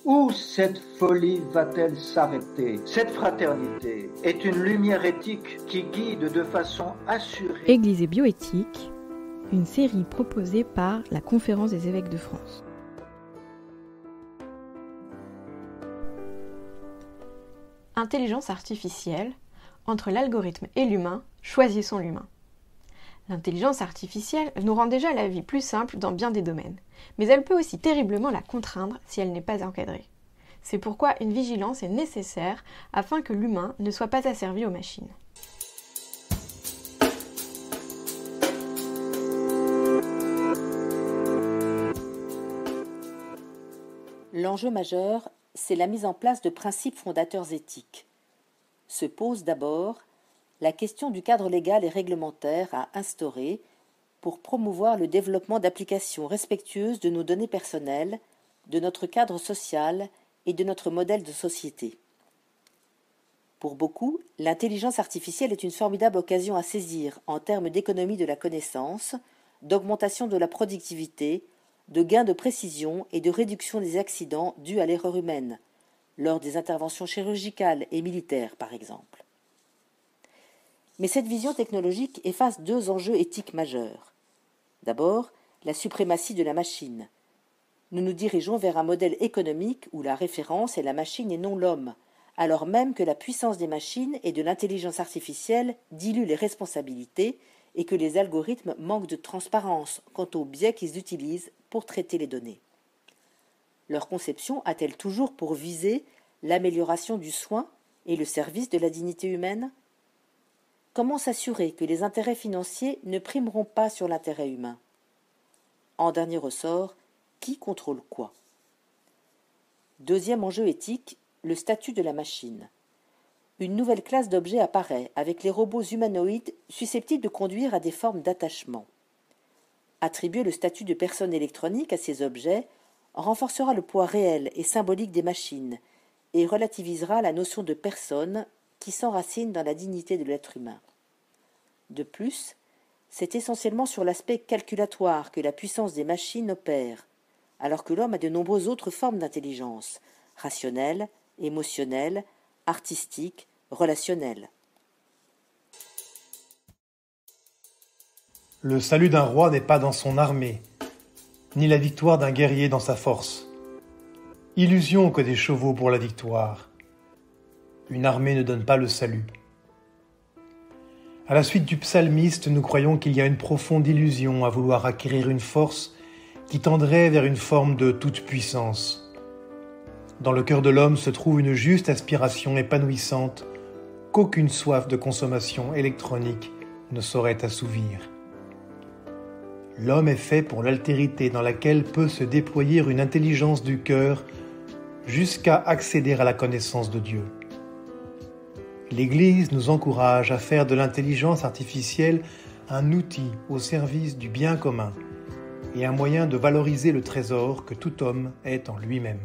Où cette folie va-t-elle s'arrêter? Cette fraternité est une lumière éthique qui guide de façon assurée. Église et bioéthique, une série proposée par la Conférence des évêques de France. Intelligence artificielle, entre l'algorithme et l'humain, choisissons l'humain. L'intelligence artificielle nous rend déjà la vie plus simple dans bien des domaines, mais elle peut aussi terriblement la contraindre si elle n'est pas encadrée. C'est pourquoi une vigilance est nécessaire afin que l'humain ne soit pas asservi aux machines. L'enjeu majeur, c'est la mise en place de principes fondateurs éthiques. Se pose d'abord la question du cadre légal et réglementaire à instaurer pour promouvoir le développement d'applications respectueuses de nos données personnelles, de notre cadre social et de notre modèle de société. Pour beaucoup, l'intelligence artificielle est une formidable occasion à saisir en termes d'économie de la connaissance, d'augmentation de la productivité, de gains de précision et de réduction des accidents dus à l'erreur humaine, lors des interventions chirurgicales et militaires par exemple. Mais cette vision technologique efface deux enjeux éthiques majeurs. D'abord, la suprématie de la machine. Nous nous dirigeons vers un modèle économique où la référence est la machine et non l'homme, alors même que la puissance des machines et de l'intelligence artificielle dilue les responsabilités et que les algorithmes manquent de transparence quant aux biais qu'ils utilisent pour traiter les données. Leur conception a-t-elle toujours pour visée l'amélioration du soin et le service de la dignité humaine ? Comment s'assurer que les intérêts financiers ne primeront pas sur l'intérêt humain ? En dernier ressort, qui contrôle quoi ? Deuxième enjeu éthique, le statut de la machine. Une nouvelle classe d'objets apparaît avec les robots humanoïdes susceptibles de conduire à des formes d'attachement. Attribuer le statut de personne électronique à ces objets renforcera le poids réel et symbolique des machines et relativisera la notion de personne qui s'enracine dans la dignité de l'être humain. De plus, c'est essentiellement sur l'aspect calculatoire que la puissance des machines opère, alors que l'homme a de nombreuses autres formes d'intelligence, rationnelle, émotionnelle, artistique, relationnelle. Le salut d'un roi n'est pas dans son armée, ni la victoire d'un guerrier dans sa force. Illusion que des chevaux pour la victoire. Une armée ne donne pas le salut. À la suite du psalmiste, nous croyons qu'il y a une profonde illusion à vouloir acquérir une force qui tendrait vers une forme de toute-puissance. Dans le cœur de l'homme se trouve une juste aspiration épanouissante qu'aucune soif de consommation électronique ne saurait assouvir. L'homme est fait pour l'altérité dans laquelle peut se déployer une intelligence du cœur jusqu'à accéder à la connaissance de Dieu. L'Église nous encourage à faire de l'intelligence artificielle un outil au service du bien commun et un moyen de valoriser le trésor que tout homme est en lui-même.